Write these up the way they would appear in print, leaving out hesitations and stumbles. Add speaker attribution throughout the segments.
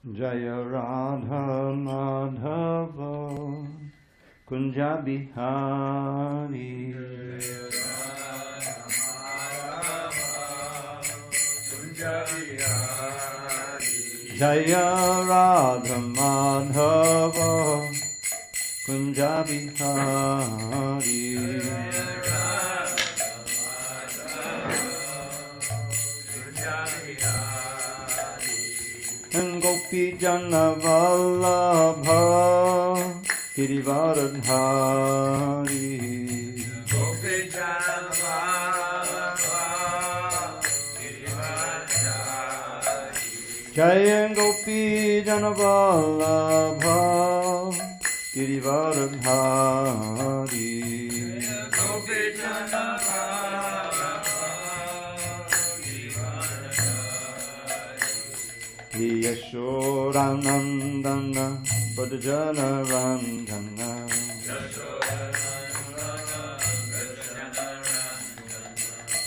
Speaker 1: Jaya Radha Madhava Kunja Bihari Jaya Radha Madhava Kunja Bihari and Gopi Jana Vallabha Girivardhari Gopi Jana Vallabha Girivardhari Jaya Gopi Jana Vallabha Girivardhari Gopi Jana Yashodanandana Bhajana Randana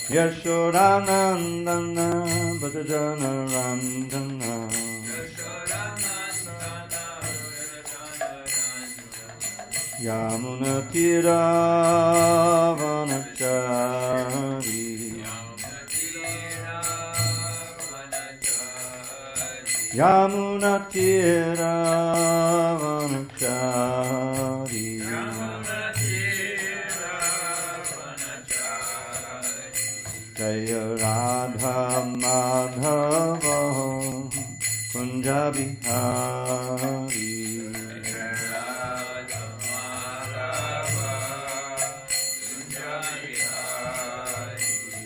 Speaker 1: Yashodanandana Bhajana Randana Yamuna Tira Vanachari Yamuna Tira Vanachari Jaya Radha Madhava Kunja Bihari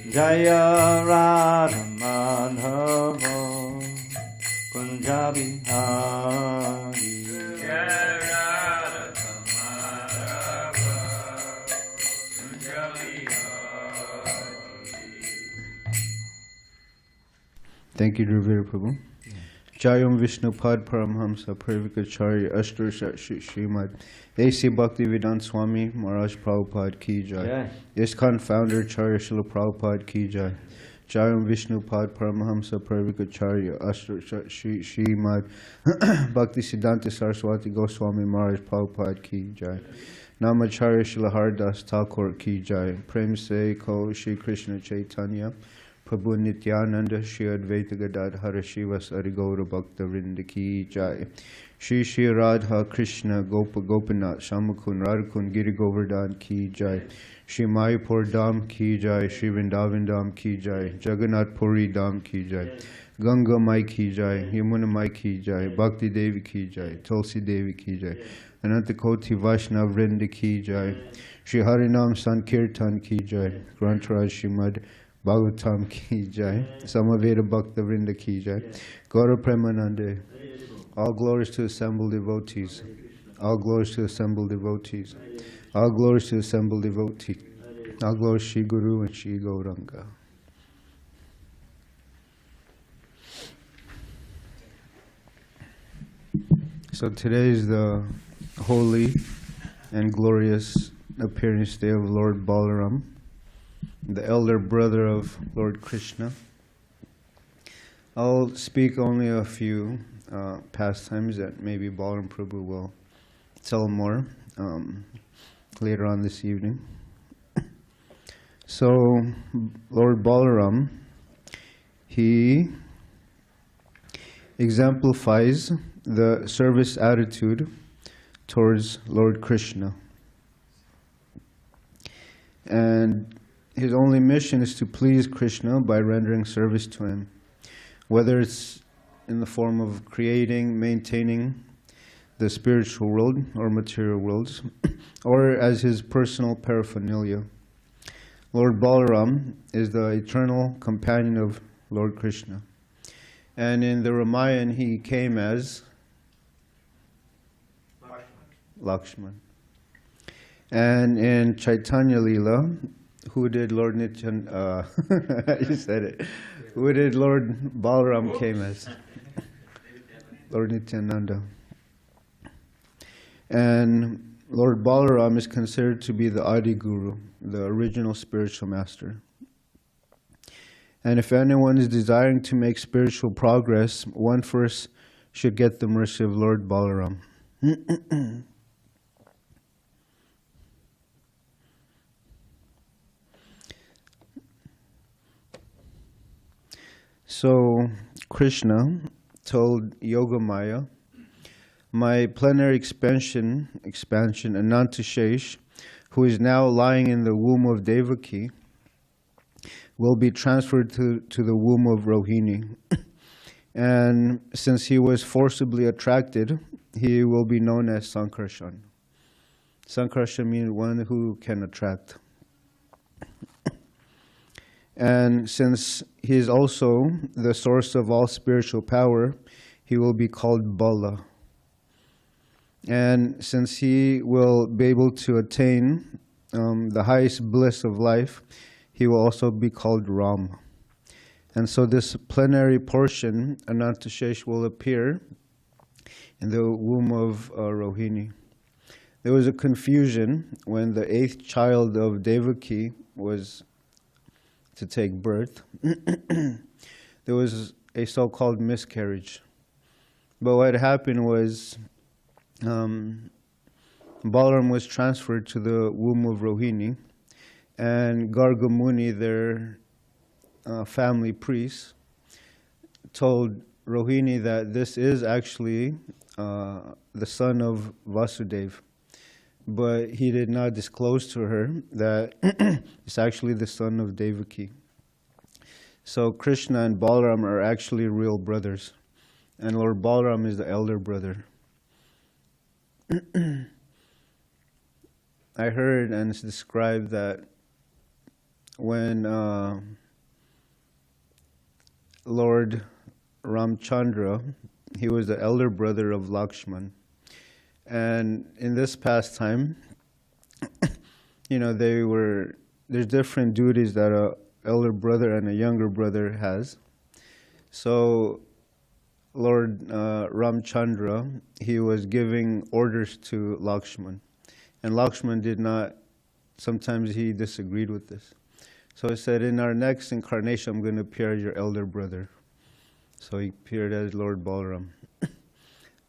Speaker 1: Jaya Radha Madhava Kunja Bihari
Speaker 2: Thank you, Dravira Prabhu. Jayam Vishnu Pad Paramhamsa Purvikacharya Ashtarsha Srimad A.C. Bhaktivedanta Swami Maharaj Prabhupada Ki Jai. ISKCON founder Charya Srila Prabhupada Ki Jai. Jayam Vishnu Pad Paramhamsa Purvikacharya Ashtarsha Srimad Bhakti Siddhanta Saraswati Goswami Maharaj Prabhupada Ki Jai. Namacharya Srila Haridas Thakur Ki Jai. Prem Se Ko Shri Krishna Chaitanya Prabhu Nityananda Shri Advaita Gadadhara Shivas Arigaura Bhakta Vrinda Ki Jai. Shri Shri Radha Krishna Gopa Gopinath Shamakun Radhakun Giri Govardhana Ki Jai. Shri Mayapur Dham Ki Jai. Shri Vrindavan Dham Ki Jai. Jagannath Puri Dham Ki Jai. Ganga Mai Ki Jai. Yamuna Mai Ki Jai. Bhakti Devi Ki Jai. Tulsi Devi Ki Jai. Ananta Koti Vaishnav Vrinda Ki Jai. Shri Harinam Sankirtan Ki Jai. Grantaraj Shrimad Bhagavatam Ki Jai, Samaveda Bhakta Vrinda Ki Jai, Gaura Premanande, all glories to assembled devotees, all glories to assembled devotees, all glories to assembled devotees, all glories Shri Guru and Shri Gauranga. So today is the holy and glorious appearance day of Lord Balaram, the elder brother of Lord Krishna. I'll speak only a few pastimes that maybe Balaram Prabhu will tell more later on this evening. So, Lord Balaram, he exemplifies the service attitude towards Lord Krishna. And his only mission is to please Krishna by rendering service to him, whether it's in the form of creating, maintaining the spiritual world or material worlds, or as his personal paraphernalia. Lord Balaram is the eternal companion of Lord Krishna. And in the Ramayana, he came as Lakshman. And in Chaitanya Leela, who did Lord Nityananda? I just said it. Who did Lord Balaram came as? Lord Nityananda. And Lord Balaram is considered to be the Adi Guru, the original spiritual master. And if anyone is desiring to make spiritual progress, one first should get the mercy of Lord Balaram. So Krishna told Yogamaya, my plenary expansion, Anantashesh, who is now lying in the womb of Devaki, will be transferred to the womb of Rohini. And since he was forcibly attracted, he will be known as Sankarshan. Sankarshan means one who can attract. And since he is also the source of all spiritual power, he will be called Bala. And since he will be able to attain the highest bliss of life, he will also be called Ram. And so this plenary portion, Anantashesh, will appear in the womb of Rohini. There was a confusion when the 8th child of Devaki was to take birth. There was a so-called miscarriage. But what happened was Balaram was transferred to the womb of Rohini, and Gargamuni, their family priest, told Rohini that this is actually the son of Vasudeva. But he did not disclose to her that it's actually the son of Devaki. So Krishna and Balaram are actually real brothers. And Lord Balaram is the elder brother. I heard and it's described that when Lord Ramchandra, he was the elder brother of Lakshman. And in this pastime, there's different duties that an elder brother and a younger brother has. So Lord Ramchandra, he was giving orders to Lakshman. And Lakshman did not, sometimes he disagreed with this. So he said, in our next incarnation, I'm going to appear as your elder brother. So he appeared as Lord Balaram.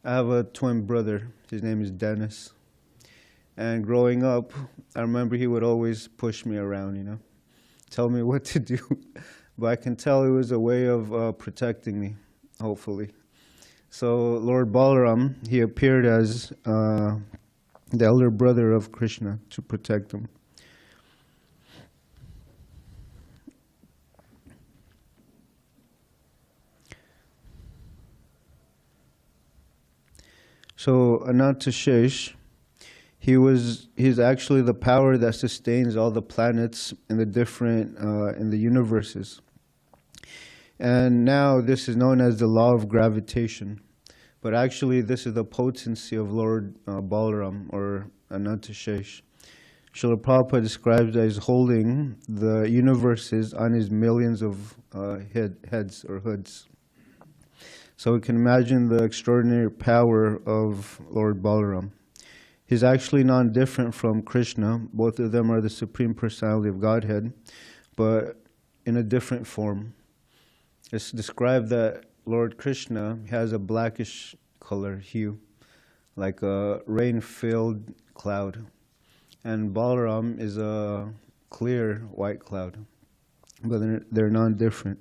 Speaker 2: I have a twin brother. His name is Dennis. And growing up, I remember he would always push me around, tell me what to do. But I can tell it was a way of protecting me, hopefully. So Lord Balaram, he appeared as the elder brother of Krishna to protect him. So Anantashesh, he's actually the power that sustains all the planets in the different in the universes. And now this is known as the law of gravitation. But actually this is the potency of Lord Balaram or Anantashesh. Srila Prabhupada describes as holding the universes on his millions of heads or hoods. So we can imagine the extraordinary power of Lord Balaram. He's actually non-different from Krishna. Both of them are the Supreme Personality of Godhead, but in a different form. It's described that Lord Krishna has a blackish color hue, like a rain-filled cloud. And Balaram is a clear white cloud, but they're non-different.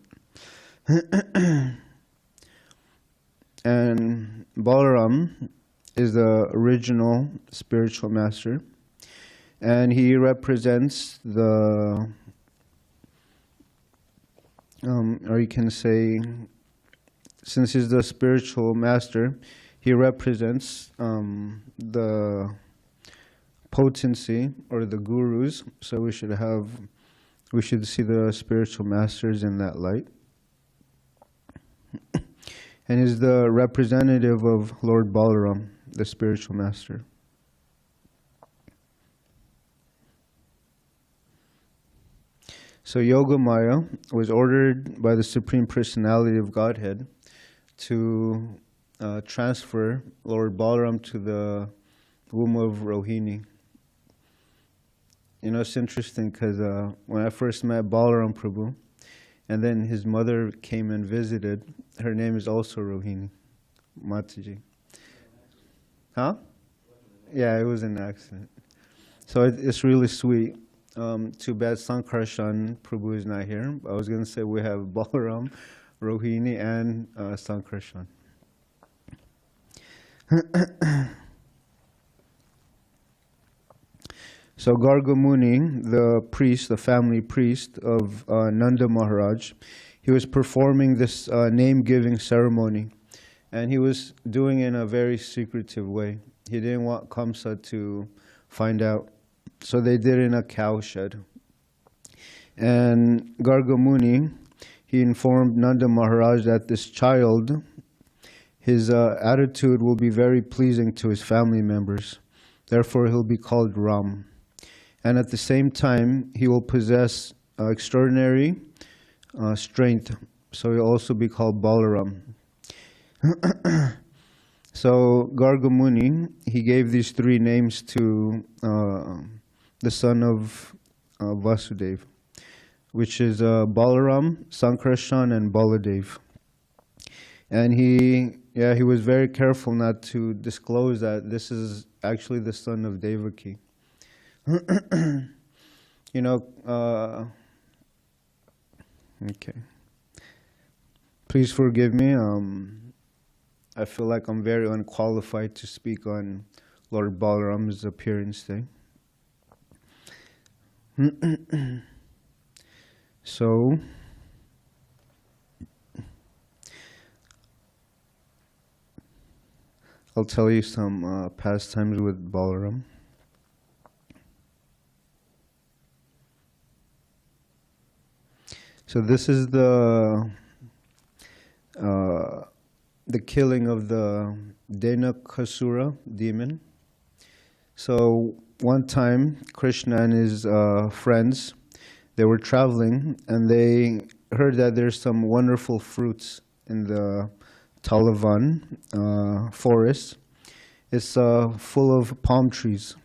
Speaker 2: And Balaram is the original spiritual master, and he represents the, or you can say, since he's the spiritual master, he represents the potency or the gurus. So we should see the spiritual masters in that light. And is the representative of Lord Balaram, the spiritual master. So Yogamaya was ordered by the Supreme Personality of Godhead to transfer Lord Balaram to the womb of Rohini. It's interesting because when I first met Balaram Prabhu, and then his mother came and visited, her name is also Rohini, Mataji. Huh? Yeah, it was an accident. So it's really sweet. Too bad Sankarshan Prabhu is not here. I was going to say we have Balaram, Rohini, and Sankarshan. So Garga Muni, the priest, the family priest of Nanda Maharaj, he was performing this name-giving ceremony, and he was doing it in a very secretive way. He didn't want Kamsa to find out, so they did it in a cow shed. And Garga Muni, he informed Nanda Maharaj that this child, his attitude will be very pleasing to his family members. Therefore, he'll be called Ram. And at the same time, he will possess extraordinary strength. So he'll also be called Balaram. So Garga Muni, he gave these three names to the son of Vasudeva, which is Balaram, Sankarshan, and Baladev. And he was very careful not to disclose that this is actually the son of Devaki. You know, okay. Please forgive me. I feel like I'm very unqualified to speak on Lord Balaram's appearance day. So, I'll tell you some pastimes with Balaram. So this is the killing of the Denakasura demon. So one time, Krishna and his friends, they were traveling, and they heard that there's some wonderful fruits in the Talavan forest. It's full of palm trees,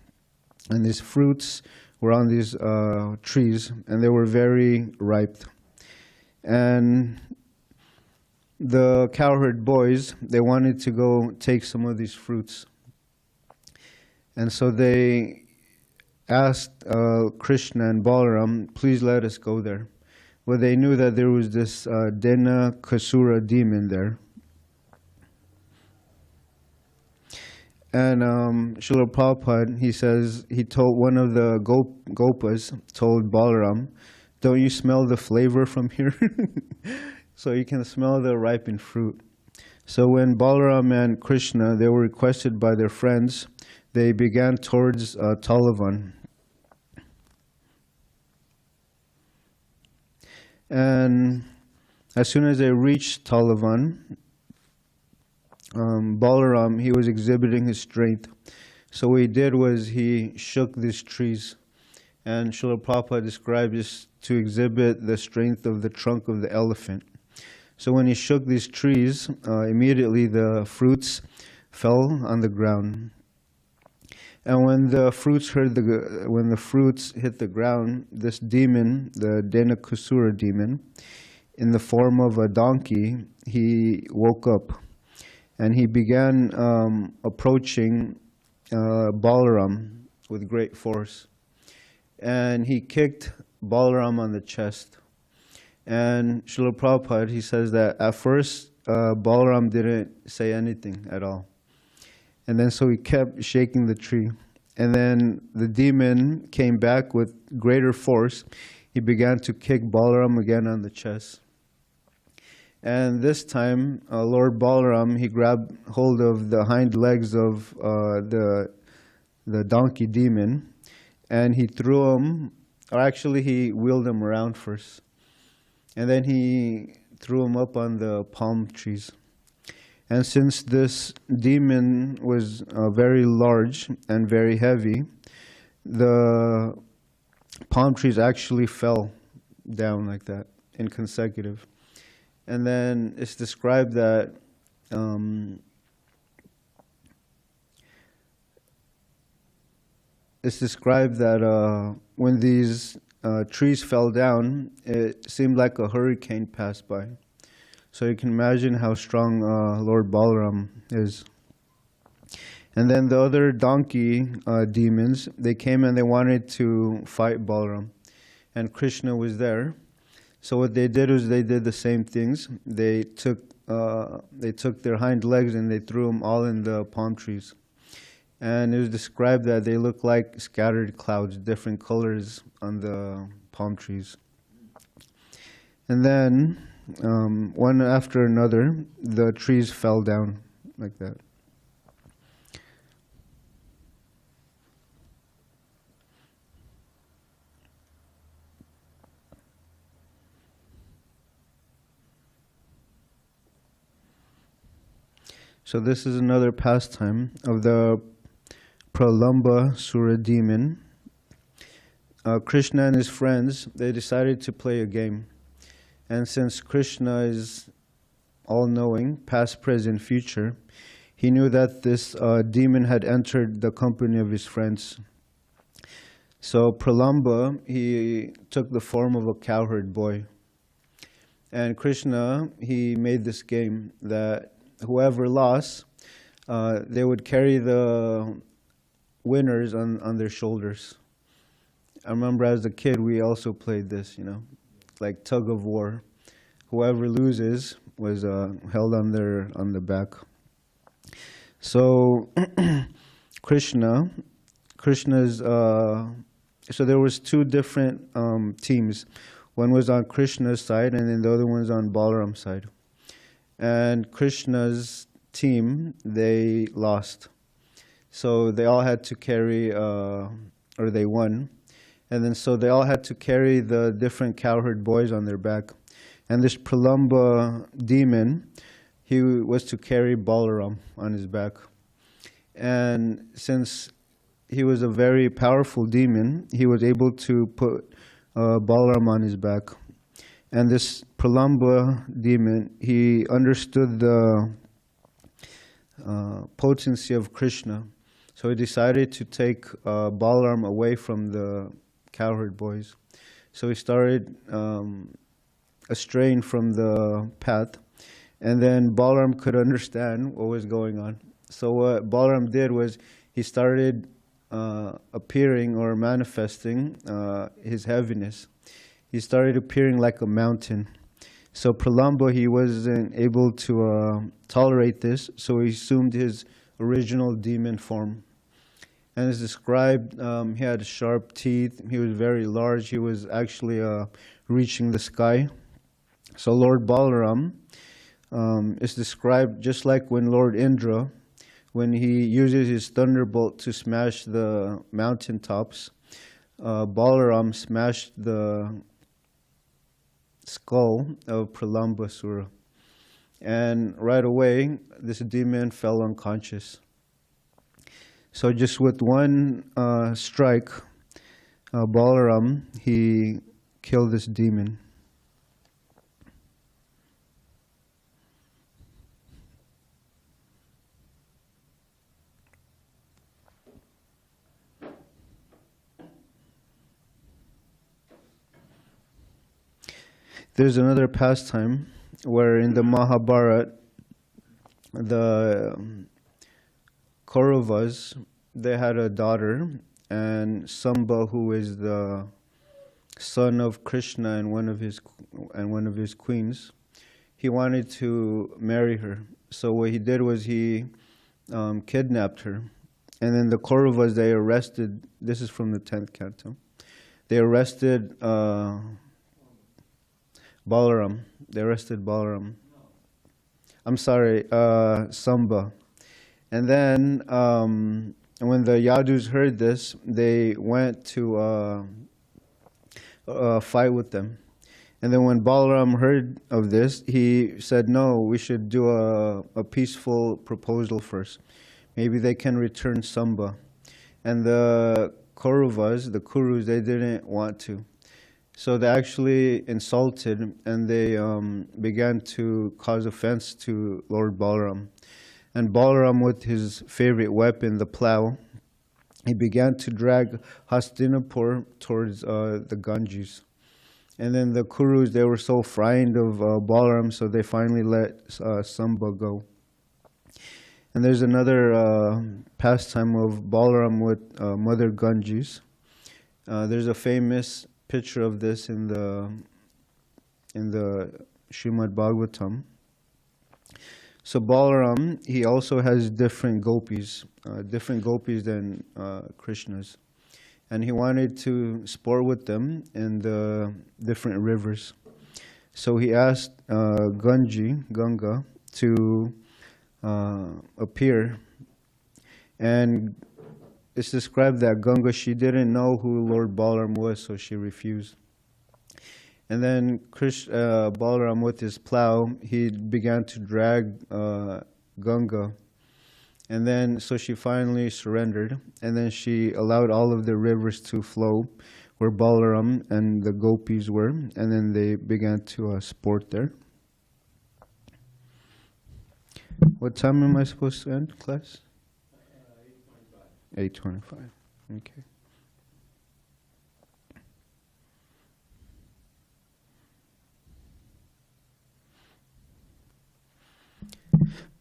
Speaker 2: and these fruits were on these trees, and they were very ripe. And the cowherd boys, they wanted to go take some of these fruits. And so they asked Krishna and Balaram, please let us go there. Well, they knew that there was this Denakasura demon there. And Srila Prabhupada, he says, he told one of the Gopas, told Balaram, don't you smell the flavor from here? So you can smell the ripened fruit. So when Balaram and Krishna, they were requested by their friends, they began towards Talavan. And as soon as they reached Talavan, Balaram, he was exhibiting his strength. So what he did was he shook these trees. And Srila Prabhupada described this to exhibit the strength of the trunk of the elephant. So when he shook these trees, immediately the fruits fell on the ground. And when the fruits hit the ground, this demon, the Denakasura demon, in the form of a donkey, he woke up. And he began approaching Balaram with great force. And he kicked Balaram on the chest. And Srila Prabhupada, he says that at first, Balaram didn't say anything at all. And then so he kept shaking the tree. And then the demon came back with greater force. He began to kick Balaram again on the chest. And this time, Lord Balaram, he grabbed hold of the hind legs of the donkey demon, and he threw him, or actually he wheeled him around first. And then he threw him up on the palm trees. And since this demon was very large and very heavy, the palm trees actually fell down like that in consecutive. And then it's described that when these trees fell down, it seemed like a hurricane passed by. So you can imagine how strong Lord Balaram is. And then the other donkey demons, they came and they wanted to fight Balaram. And Krishna was there. So what they did was they did the same things. They took their hind legs and they threw them all in the palm trees. And it was described that they look like scattered clouds, different colors on the palm trees. And then, one after another, the trees fell down like that. So this is another pastime of the Pralamba Sura demon. Krishna and his friends, they decided to play a game. And since Krishna is all-knowing, past, present, future, he knew that this demon had entered the company of his friends. So Pralamba, he took the form of a cowherd boy. And Krishna, he made this game that whoever lost, they would carry the winners on their shoulders. I remember as a kid, we also played this, like tug of war. Whoever loses was held on the back. So Krishna's, so there was two different teams. One was on Krishna's side, and then the other one was on Balaram's side. And Krishna's team, they lost. So they all had to carry, or they won. And then so they all had to carry the different cowherd boys on their back. And this Pralamba demon, he was to carry Balaram on his back. And since he was a very powerful demon, he was able to put Balaram on his back. And this Pralamba demon, he understood the potency of Krishna. So he decided to take Balaram away from the cowherd boys. So he started straying from the path. And then Balaram could understand what was going on. So what Balaram did was he started appearing or manifesting his heaviness. He started appearing like a mountain. So Pralamba, he wasn't able to tolerate this, so he assumed his original demon form. And as described, he had sharp teeth, he was very large, he was actually reaching the sky. So Lord Balaram is described just like when Lord Indra, when he uses his thunderbolt to smash the mountain tops, Balaram smashed the skull of Pralambasura. And right away, this demon fell unconscious. So just with one strike, Balaram, he killed this demon. There's another pastime where in the Mahabharata, the Kauravas, they had a daughter, and Samba, who is the son of Krishna and one of his queens, he wanted to marry her. So what he did was he kidnapped her, and then the Kauravas, they arrested. This is from the 10th canto. They arrested Balaram. They arrested Balaram. I'm sorry, Samba. And then when the Yadus heard this, they went to fight with them. And then when Balaram heard of this, he said, no, we should do a peaceful proposal first. Maybe they can return Samba. And the Kauravas, the Kurus, they didn't want to. So they actually insulted, and they began to cause offense to Lord Balaram. And Balaram, with his favorite weapon, the plow, he began to drag Hastinapur towards the Ganges. And then the Kurus, they were so frightened of Balaram, so they finally let Samba go. And there's another pastime of Balaram with Mother Ganges. There's a famous picture of this in the Srimad Bhagavatam. So Balaram, he also has different gopis than Krishna's. And he wanted to sport with them in the different rivers. So he asked Ganga, to appear. And it's described that Ganga, she didn't know who Lord Balaram was, so she refused. And then Balaram, with his plow, he began to drag Ganga. And then, so she finally surrendered. And then she allowed all of the rivers to flow where Balaram and the gopis were. And then they began to sport there. What time am I supposed to end, class? 8:25. Okay.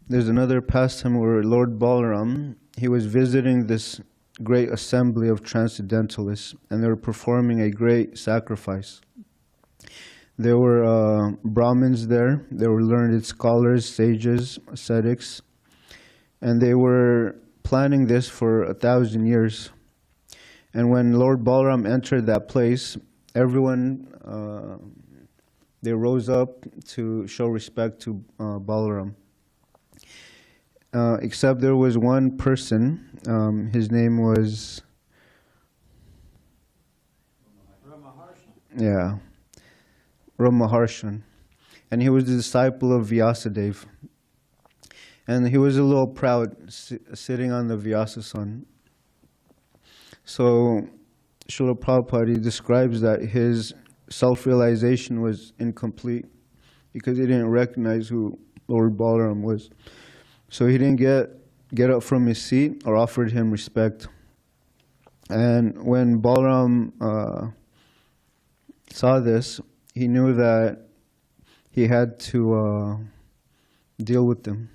Speaker 2: There's another pastime where Lord Balaram, he was visiting this great assembly of transcendentalists, and they were performing a great sacrifice. There were Brahmins there, there were learned scholars, sages, ascetics, and they were planning this for 1,000 years. And when Lord Balaram entered that place, everyone, they rose up to show respect to Balaram. Except there was one person, his name was Ramaharshan, and he was the disciple of Vyasadeva. And he was a little proud, sitting on the Vyasasan. So Srila Prabhupada describes that his self-realization was incomplete because he didn't recognize who Lord Balaram was. So he didn't get up from his seat or offered him respect. And when Balaram saw this, he knew that he had to deal with them.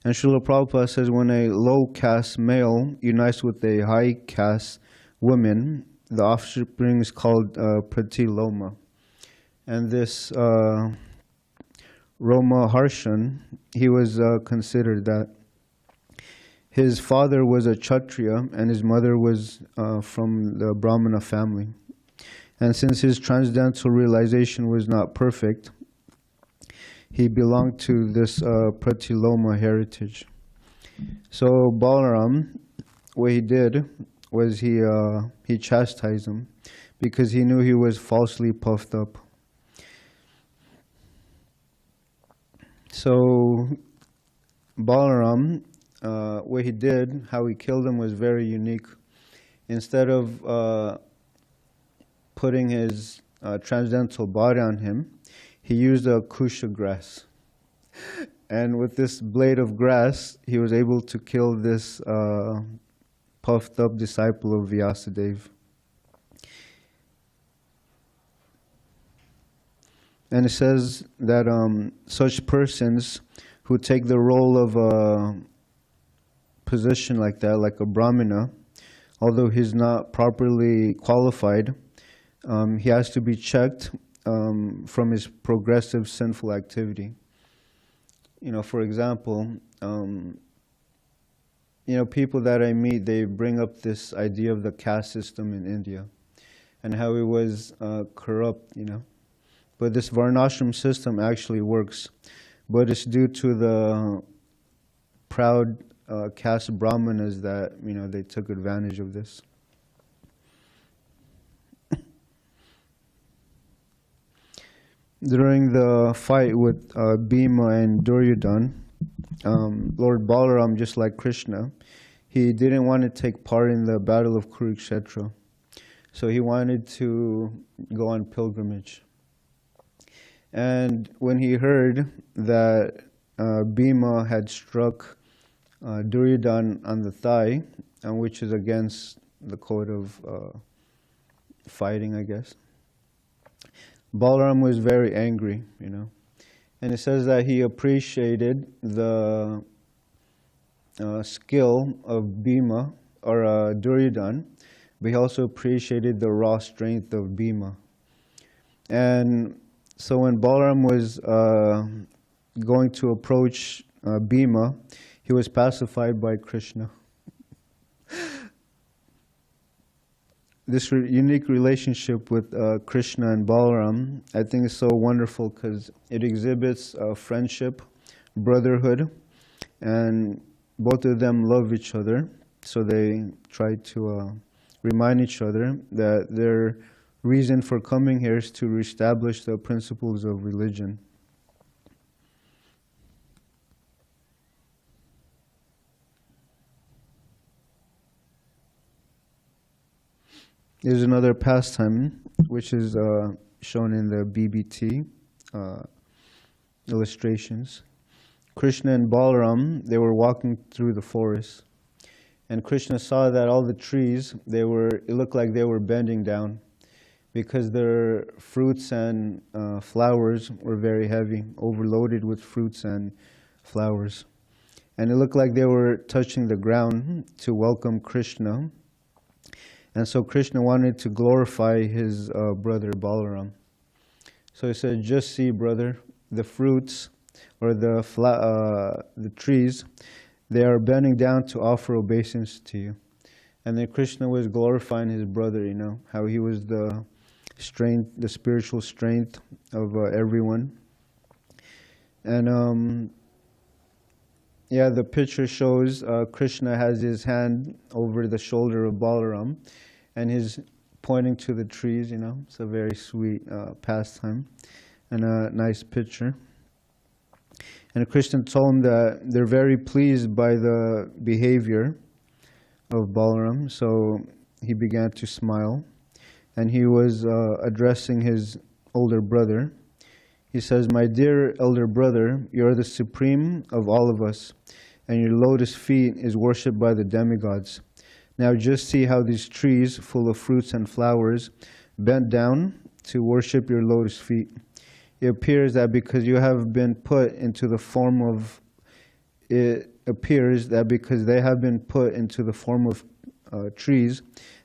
Speaker 2: And Srila Prabhupada says when a low caste male unites with a high caste woman, the offspring is called pratiloma. And this Roma Harshan, he was considered that. His father was a Kshatriya and his mother was from the Brahmana family. And since his transcendental realization was not perfect, he belonged to this Pratiloma heritage. So Balaram, what he did was he chastised him because he knew he was falsely puffed up. So Balaram, what he did, how he killed him was very unique. Instead of putting his transcendental body on him, he used a kusha grass. And with this blade of grass, he was able to kill this puffed up disciple of Vyasadeva. And it says that such persons who take the role of a position like that, like a Brahmana, although he's not properly qualified, he has to be checked from his progressive sinful activity. You know, for example, people that I meet, they bring up this idea of the caste system in India and how it was corrupt, But this Varnashram system actually works, but it's due to the proud caste Brahmanas that, they took advantage of this. During the fight with Bhima and Duryodhana, Lord Balaram, just like Krishna, he didn't want to take part in the battle of Kurukshetra. So he wanted to go on pilgrimage. And when he heard that Bhima had struck Duryodhana on the thigh, which is against the code of fighting, I guess, Balaram was very angry, you know. And it says that he appreciated the skill of Bhima, or Duryodhana, but he also appreciated the raw strength of Bhima. And so when Balaram was going to approach Bhima, he was pacified by Krishna. This unique relationship with Krishna and Balaram, I think is so wonderful because it exhibits friendship, brotherhood, and both of them love each other. So they try to remind each other that their reason for coming here is to reestablish the principles of religion. There's another pastime which is shown in the BBT illustrations. Krishna and Balaram, they were walking through the forest, and Krishna saw that all the trees, it looked like they were bending down because their fruits and flowers were very heavy, overloaded with fruits and flowers. And it looked like they were touching the ground to welcome Krishna. And so Krishna wanted to glorify his brother Balaram. So he said, just see, brother, the fruits or the trees, they are bending down to offer obeisance to you. And then Krishna was glorifying his brother, you know, how he was the strength, the spiritual strength of everyone. And yeah, the picture shows Krishna has his hand over the shoulder of Balaram, and he's pointing to the trees, you know. It's a very sweet pastime and a nice picture. And Krishna told him that they're very pleased by the behavior of Balaram, so he began to smile. And he was addressing his older brother. He says, my dear elder brother, you are the supreme of all of us, and your lotus feet is worshipped by the demigods. Now just see how these trees full of fruits and flowers bent down to worship your lotus feet. It appears that because you have been put into the form of, trees,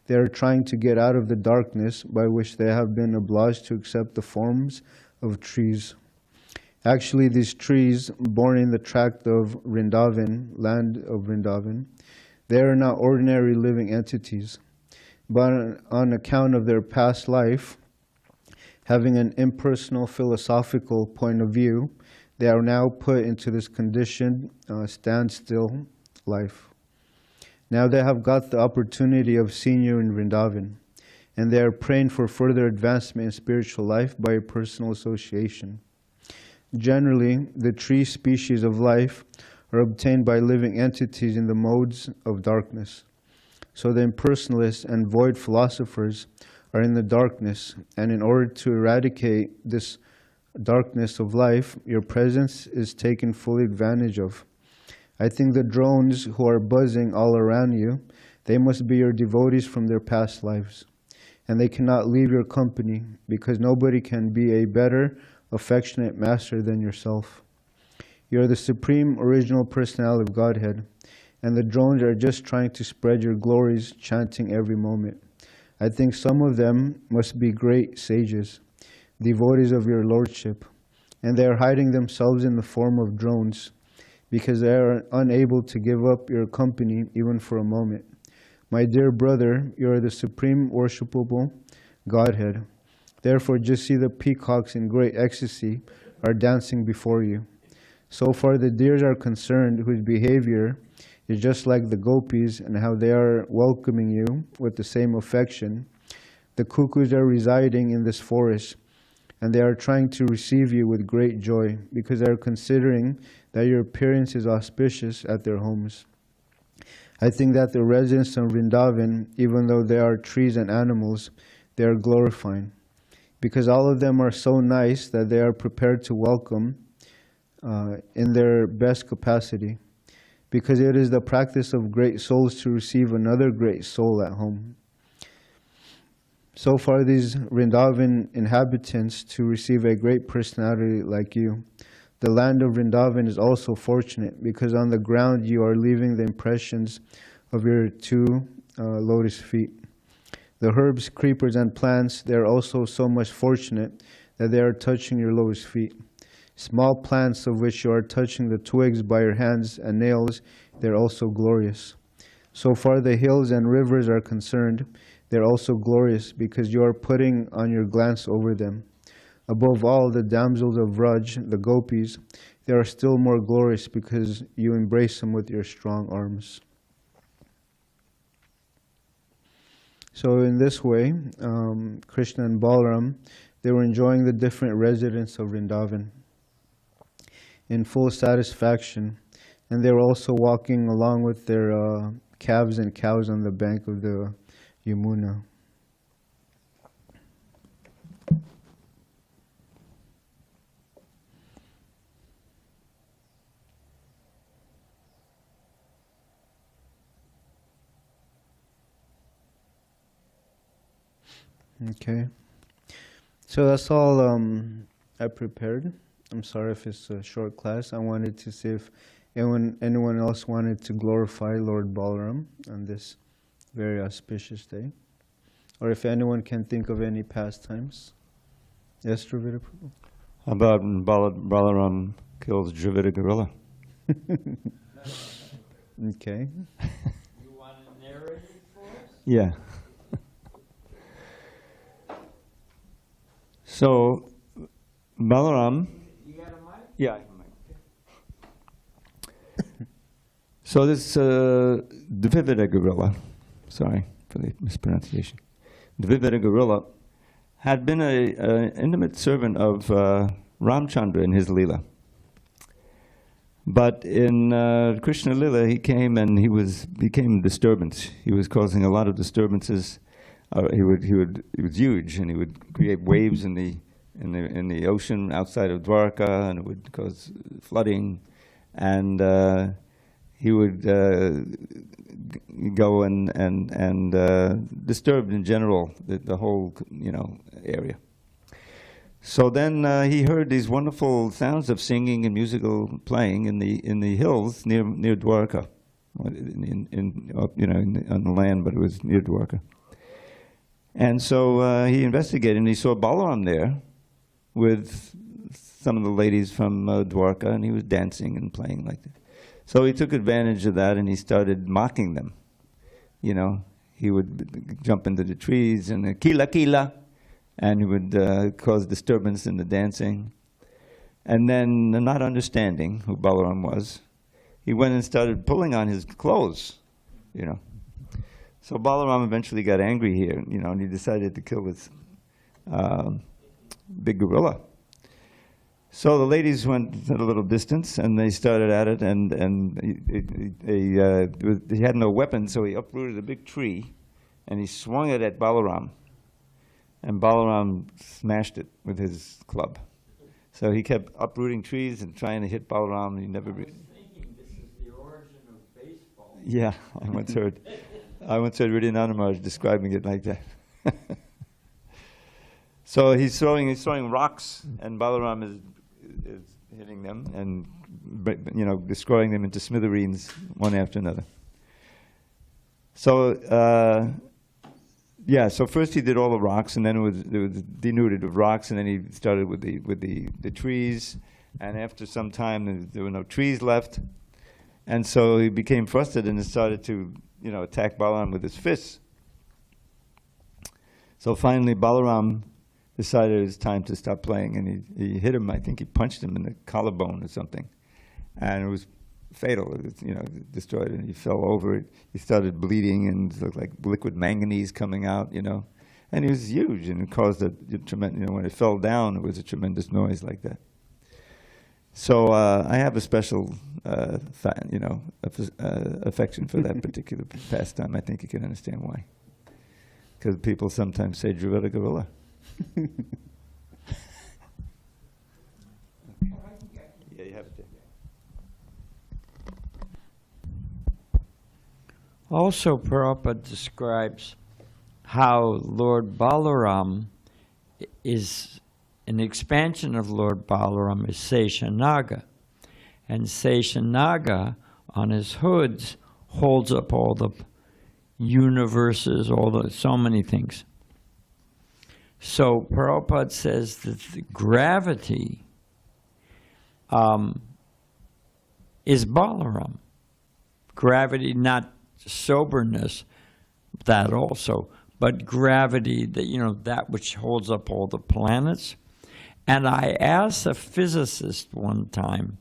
Speaker 2: they are trying to get out of the darkness by which they have been obliged to accept the forms of trees. Actually, these trees born in the tract of Vrindavan, land of Vrindavan, they are not ordinary living entities, but on account of their past life, having an impersonal philosophical point of view, they are now put into this conditioned standstill life. Now they have got the opportunity of seeing you in Vrindavan, and they are praying for further advancement in spiritual life by personal association. Generally, the tree species of life are obtained by living entities in the modes of darkness. So the impersonalists and void philosophers are in the darkness, and in order to eradicate this darkness of life, your presence is taken fully advantage of. I think the drones who are buzzing all around you, they must be your devotees from their past lives. And they cannot leave your company because nobody can be a better, affectionate master than yourself. You are the supreme original personality of Godhead, and the drones are just trying to spread your glories, chanting every moment. I think some of them must be great sages, devotees of your lordship, and they are hiding themselves in the form of drones because they are unable to give up your company even for a moment. My dear brother, you are the supreme worshipable Godhead. Therefore, just see the peacocks in great ecstasy are dancing before you. So far the deers are concerned, whose behavior is just like the gopis and how they are welcoming you with the same affection. The cuckoos are residing in this forest, and they are trying to receive you with great joy because they are considering that your appearance is auspicious at their homes. I think that the residents of Vrindavan, even though they are trees and animals, they are glorifying, because all of them are so nice that they are prepared to welcome in their best capacity, because it is the practice of great souls to receive another great soul at home. so far these Vrindavan inhabitants to receive a great personality like you. The land of Vrindavan is also fortunate because on the ground you are leaving the impressions of your two lotus feet. The herbs, creepers, and plants, they are also so much fortunate that they are touching your lotus feet. Small plants of which you are touching the twigs by your hands and nails, they are also glorious. So far the hills and rivers are concerned, they are also glorious because you are putting on your glance over them. Above all, the damsels of Vraj, the gopis, they are still more glorious because you embrace them with your strong arms. So in this way, Krishna and Balaram, they were enjoying the different residents of Vrindavan in full satisfaction. And they were also walking along with their calves and cows on the bank of the Yamuna. Okay, so that's all I prepared. I'm sorry if it's a short class. I wanted to see if anyone else wanted to glorify Lord Balaram on this very auspicious day, or if anyone can think of any pastimes. Yes, Dravida Prabhu?
Speaker 3: How about Balaram kills Dravida gorilla?
Speaker 2: Okay.
Speaker 1: You want to narrate it for us?
Speaker 3: Yeah. So, Balaram.
Speaker 1: You got a mic?
Speaker 3: Yeah, I have a mic. So this Dvivida gorilla, sorry for the mispronunciation, Dvivida gorilla had been an intimate servant of Ramchandra in his Leela. But in Krishna Leela, he came and he became a disturbance. He was causing a lot of disturbances. He was huge, and he would create waves in the ocean outside of Dwarka, and it would cause flooding. And he would go and disturb in general the whole area. So then he heard these wonderful sounds of singing and musical playing in the hills near Dwarka, on the land, but it was near Dwarka. And so he investigated, and he saw Balaram there with some of the ladies from Dwarka, and he was dancing and playing like that. So he took advantage of that, and he started mocking them. He would jump into the trees and kila kila, and he would cause disturbance in the dancing. And then, not understanding who Balaram was, he went and started pulling on his clothes, So Balaram eventually got angry here, and he decided to kill this big gorilla. So the ladies went at a little distance, and they started at it, and he had no weapon, so he uprooted a big tree, and he swung it at Balaram. And Balaram smashed it with his club. So he kept uprooting trees and trying to hit Balaram, and he never...
Speaker 1: I was thinking this is the origin of baseball.
Speaker 3: Yeah, I once heard Ridhyananda Maharaj describing it like that. So he's throwing rocks, and Balaram is hitting them and destroying them into smithereens one after another. So so first he did all the rocks, and then it was denuded of rocks, and then he started with the trees, and after some time there were no trees left, and so he became frustrated and started to attack Balaram with his fists. So finally Balaram decided it was time to stop playing, and he hit him. I think he punched him in the collarbone or something, and it was fatal. It was, destroyed, and he fell over it. He started bleeding, and it looked like liquid manganese coming out, and he was huge, and it caused a tremendous. When it fell down, it was a tremendous noise like that. So I have a special, affection for that particular pastime. I think you can understand why. Because people sometimes say Dravida gorilla. Yeah, you have it there.
Speaker 1: Also, Prabhupada describes
Speaker 4: how Lord Balaram is an expansion of Lord Balaram is Seshanaga. And Seshanaga on his hoods holds up all the universes, so many things. So Prabhupada says that the gravity is Balaram. Gravity, not soberness, that also, but gravity, that which holds up all the planets. And I asked a physicist one time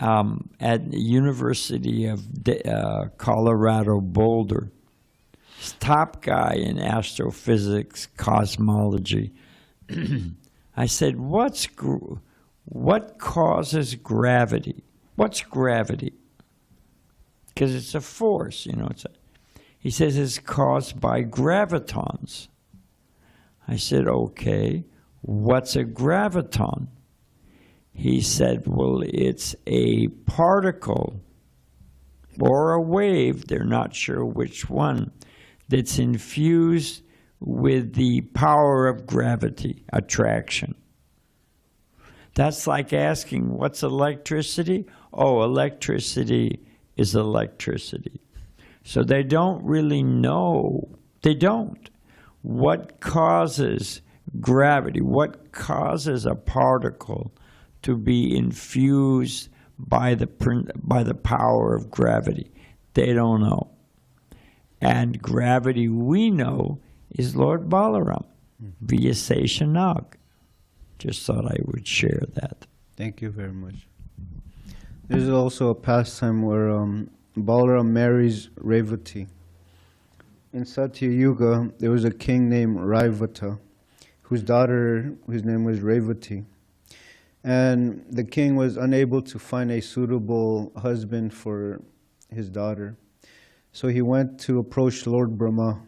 Speaker 4: at the University of Colorado Boulder, top guy in astrophysics, cosmology. I said, what causes gravity? What's gravity? Because it's a force, he says it's caused by gravitons. I said, okay, what's a graviton? He said, well, it's a particle or a wave, they're not sure which one, that's infused with the power of gravity, attraction. That's like asking, what's electricity? Oh, electricity is electricity. So they don't really know, what causes gravity, what causes a particle to be infused by the power of gravity. They don't know. And gravity we know is Lord Balaram via Seshanag. Just thought I would share that.
Speaker 2: Thank you very much. There's also a pastime where Balaram marries Revati. In Satya Yuga, there was a king named Raivata, whose name was Revati. And the king was unable to find a suitable husband for his daughter. So he went to approach Lord Brahma.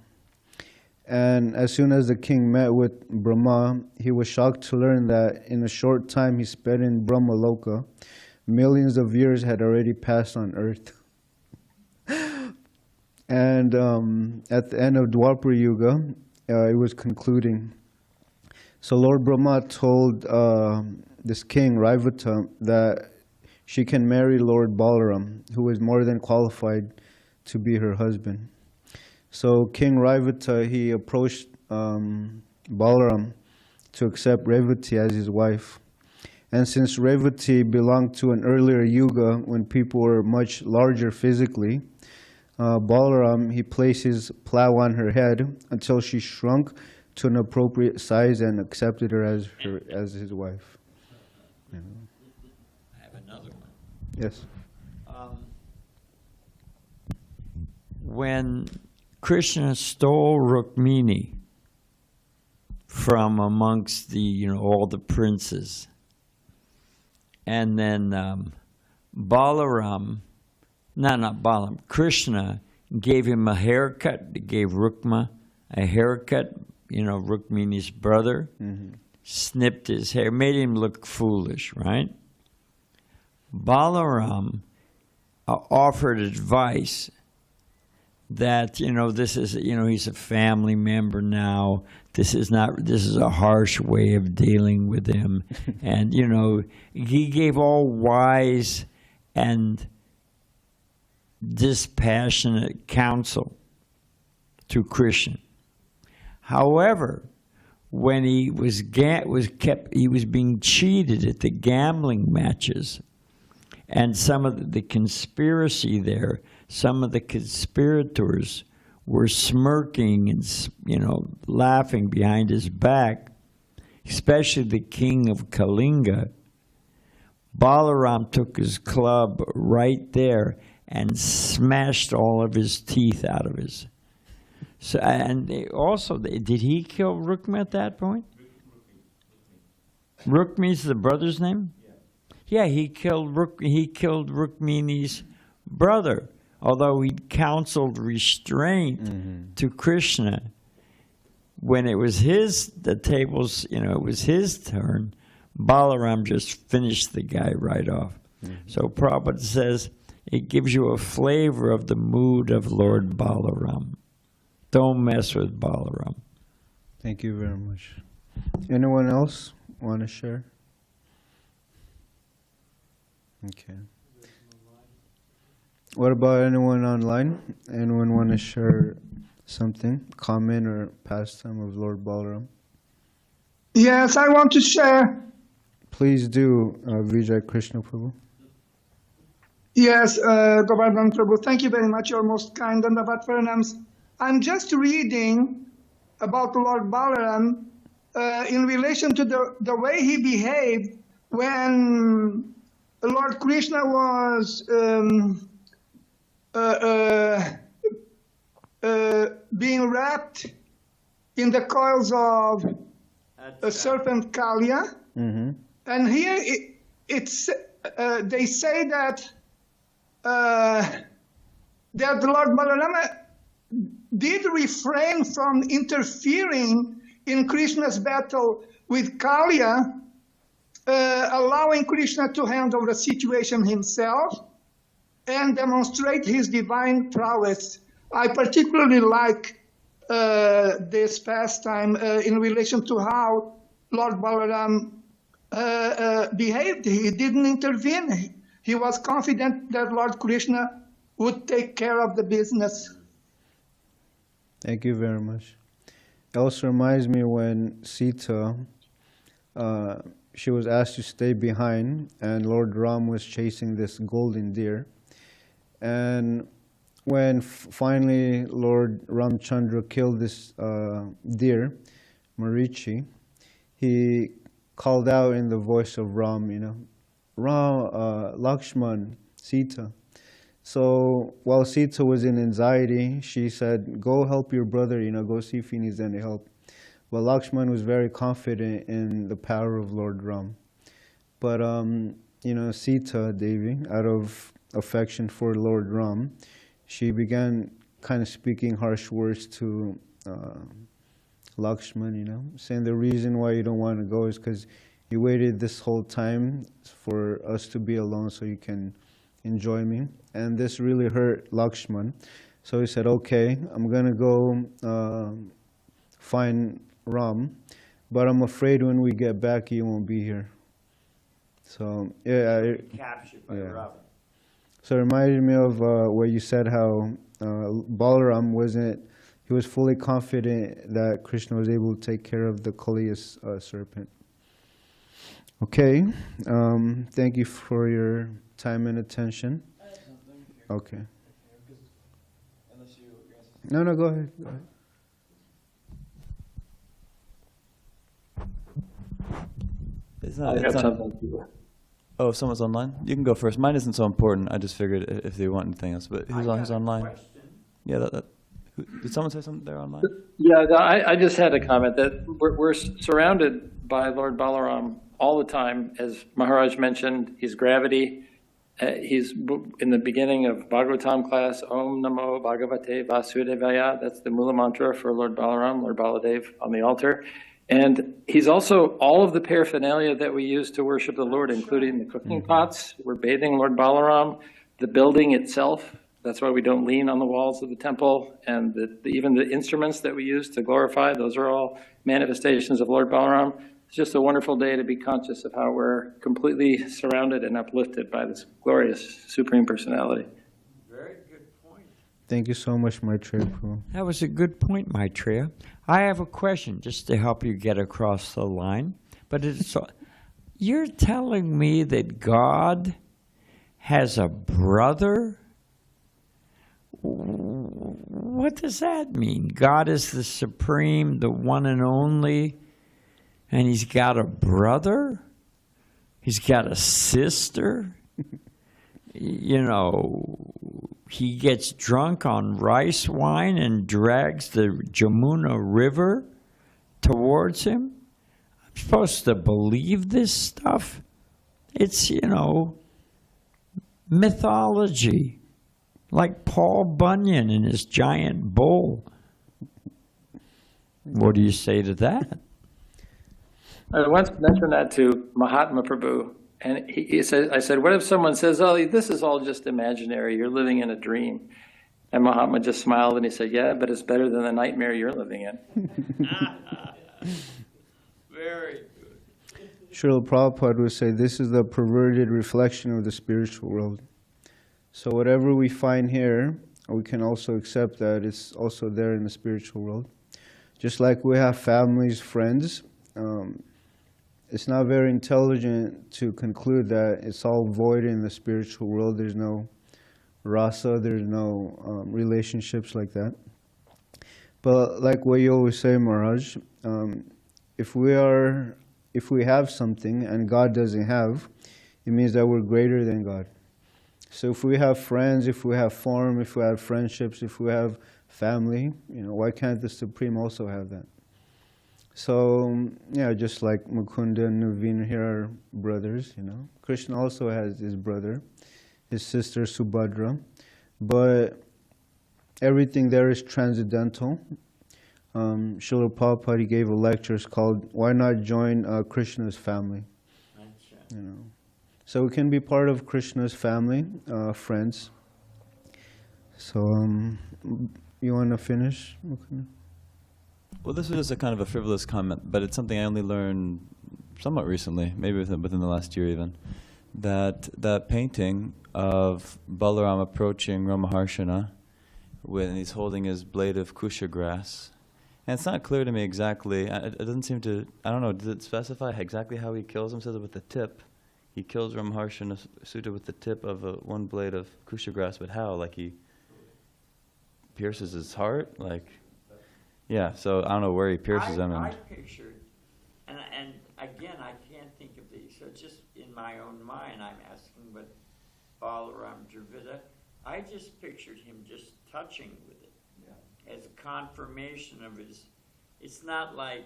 Speaker 2: And as soon as the king met with Brahma, he was shocked to learn that in a short time he spent in Brahmaloka, millions of years had already passed on earth. And at the end of Dwapara Yuga, it was concluding. So Lord Brahma told this king, Raivata, that she can marry Lord Balaram, who is more than qualified to be her husband. So King Raivata, he approached Balaram to accept Revati as his wife. And since Revati belonged to an earlier yuga when people were much larger physically, Balaram, he placed his plow on her head until she shrunk to an appropriate size and accepted her as his wife. Yeah.
Speaker 4: I have another one.
Speaker 2: Yes.
Speaker 4: When Krishna stole Rukmini from amongst all the princes, and then Krishna gave him a haircut, gave Rukma a haircut, Rukmini's brother, snipped his hair, made him look foolish, right? Balaram offered advice that, this is, he's a family member now. This is a harsh way of dealing with him. And, he gave all wise and dispassionate counsel to Krishna. However, when he was being cheated at the gambling matches, and some of the conspiracy there, some of the conspirators were smirking and laughing behind his back, especially the king of Kalinga. Balaram took his club right there and smashed all of his teeth out of his. So, and did he kill Rukmi at that point? Rukmi's the brother's name? Yeah, he killed Rukmini's brother. Although he counseled restraint to Krishna, when it was it was his turn, Balaram just finished the guy right off. So Prabhupada says it gives you a flavor of the mood of Lord Balaram. Don't mess with Balaram.
Speaker 2: Thank you very much. Anyone else want to share? Okay. What about anyone online? Anyone want to share something, comment or pastime of Lord Balaram?
Speaker 5: Yes, I want to share.
Speaker 2: Please do, Vijay Krishna Prabhu.
Speaker 5: Yes, Govardhana Prabhu, thank you very much. You're most kind. And about Paranams, I'm just reading about Lord Balaram in relation to the way he behaved when Lord Krishna was being wrapped in the coils of a serpent Kalia.
Speaker 2: Mm-hmm.
Speaker 5: And here they say that that Lord Balarama did refrain from interfering in Krishna's battle with Kalia, allowing Krishna to handle the situation himself and demonstrate his divine prowess. I particularly like this pastime in relation to how Lord Balaram behaved. He didn't intervene. He was confident that Lord Krishna would take care of the business.
Speaker 2: Thank you very much. It also reminds me when Sita, she was asked to stay behind, and Lord Ram was chasing this golden deer. And when finally Lord Ramchandra killed this deer, Marichi, he called out in the voice of Ram, Ram, Lakshman, Sita. So while Sita was in anxiety, she said, go help your brother, go see if he needs any help. But Lakshman was very confident in the power of Lord Ram. But, Sita Devi, out of affection for Lord Ram, she began kind of speaking harsh words to Lakshman, saying the reason why you don't want to go is because you waited this whole time for us to be alone so you can enjoy me. And this really hurt Lakshman. So he said, okay, I'm going to go find Ram, but I'm afraid when we get back, he won't be here. So,
Speaker 4: Captured by Ram.
Speaker 2: So it reminded me of what you said, how Balaram he was fully confident that Krishna was able to take care of the Kaliya serpent. Okay, thank you for your time and attention. Okay. No, go ahead.
Speaker 6: Oh, if someone's online, you can go first. Mine isn't so important. I just figured if they want anything else. But who's online? Yeah, did someone say something there online?
Speaker 7: Yeah, I just had a comment that we're surrounded by Lord Balaram all the time. As Maharaj mentioned, he's gravity. He's in the beginning of Bhagavatam class, Om Namo Bhagavate Vasudevaya. That's the Mula mantra for Lord Balaram, Lord Baladev on the altar. And he's also all of the paraphernalia that we use to worship the Lord, including the cooking pots. We're bathing Lord Balaram, the building itself. That's why we don't lean on the walls of the temple. And even the instruments that we use to glorify, those are all manifestations of Lord Balaram. It's just a wonderful day to be conscious of how we're completely surrounded and uplifted by this glorious Supreme Personality.
Speaker 4: Very good point.
Speaker 2: Thank you so much, Maitreya.
Speaker 4: That was a good point, Maitreya. I have a question just to help you get across the line. But you're telling me that God has a brother? What does that mean? God is the supreme, the one and only, and he's got a brother? He's got a sister? He gets drunk on rice wine and drags the Jamuna River towards him? I'm supposed to believe this stuff? It's, mythology. Like Paul Bunyan in his giant bowl. What do you say to that?
Speaker 7: I once mentioned that to Mahatma Prabhu, and I said, what if someone says, oh, this is all just imaginary, you're living in a dream? And Mahatma just smiled and he said, yeah, but it's better than the nightmare you're living in.
Speaker 4: Very good.
Speaker 2: Srila Prabhupada would say this is the perverted reflection of the spiritual world. So whatever we find here, we can also accept that it's also there in the spiritual world. Just like we have families, friends, it's not very intelligent to conclude that it's all void in the spiritual world. There's no rasa, there's no relationships like that. But like what you always say, Maharaj, if we have something and God doesn't have, it means that we're greater than God. So if we have friends, if we have form, if we have friendships, if we have family, why can't the Supreme also have that? So, yeah, just like Mukunda and Naveen here are brothers, Krishna also has his brother, his sister Subhadra, but everything there is transcendental. Srila Prabhupada gave a lecture called "Why Not Join Krishna's Family?" So we can be part of Krishna's family, friends. So, you want to finish, Mukunda?
Speaker 6: Well, this was just a kind of a frivolous comment, but it's something I only learned somewhat recently, maybe within the last year even, that painting of Balaram approaching Ramaharshana when he's holding his blade of kusha grass. And it's not clear to me exactly, it doesn't seem to, I don't know, does it specify exactly how he kills him? It says it with the tip. He kills Ramaharshana Sutta with the tip of one blade of kusha grass, but how? Like he pierces his heart? Like, yeah, so I don't know where he pierces him.
Speaker 4: I pictured, and again, I can't think of these, so just in my own mind I'm asking, but Balaram Dravida, I just pictured him just touching with it as a confirmation of his, it's not like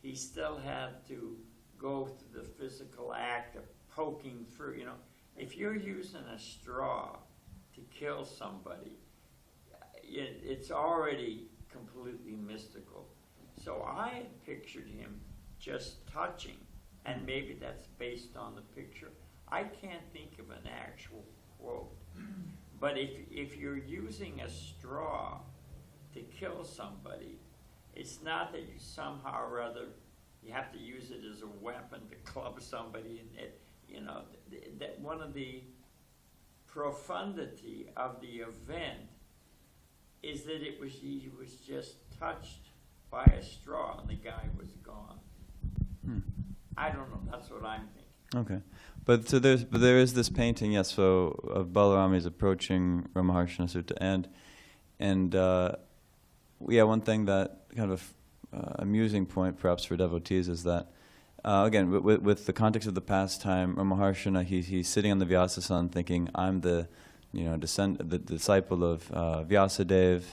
Speaker 4: he still had to go through the physical act of poking through, if you're using a straw to kill somebody, it's already completely mystical. So I had pictured him just touching, and maybe that's based on the picture. I can't think of an actual quote. But if you're using a straw to kill somebody, it's not that you somehow or other, you have to use it as a weapon to club somebody. That one of the profundity of the event is that he was just touched by a straw and the guy was gone. I don't know. That's what I'm thinking.
Speaker 6: Okay, but there is this painting, yes. So of Balaram is approaching Ramaharshana Sutta, and one thing that kind of amusing point perhaps for devotees is that again with the context of the pastime, Ramaharshana he's sitting on the Vyasasan thinking, I'm the the disciple of Vyasadeva,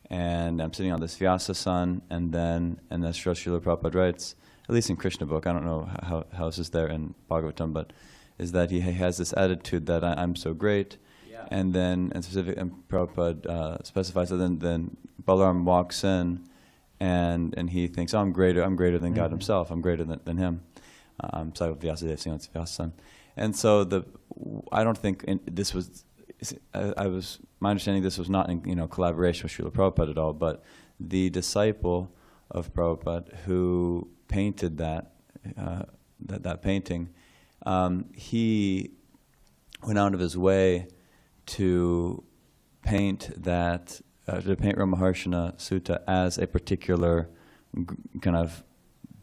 Speaker 6: and I'm sitting on this Vyasasan, and as Srila Prabhupada writes, at least in Krishna book, I don't know how this is there in Bhagavatam, but is that he has this attitude that I'm so great, and Prabhupada specifies that then Balaram walks in, and he thinks, oh, I'm greater than God himself, I'm greater than him. I'm sorry, Vyasadeva, sitting on Vyasasan. And so I don't think this was, my understanding this was not in collaboration with Srila Prabhupada at all, but the disciple of Prabhupada who painted that painting, he went out of his way to paint Ramaharshana Sutta as a particular kind of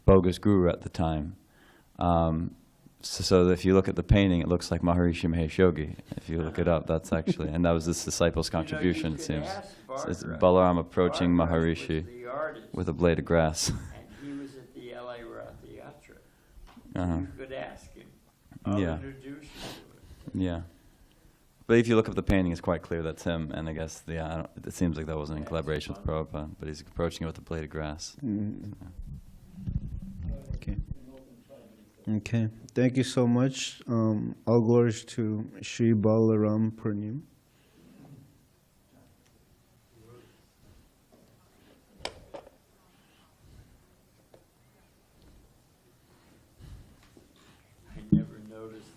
Speaker 6: bogus guru at the time. So if you look at the painting, it looks like Maharishi Mahesh Yogi. If you look it up, that's actually, and that was this disciple's contribution, it seems. It's Balaram approaching Maharishi with a blade of grass.
Speaker 4: And he was at the LA Rath Yatra. You could ask him. I'll introduce you to it.
Speaker 6: Yeah. But if you look up the painting, it's quite clear that's him, and I guess, it seems like that wasn't in collaboration with Prabhupada, but he's approaching it with a blade of grass.
Speaker 2: Okay. Thank you so much. All glories to Sri Balaram Purnima.
Speaker 4: I never noticed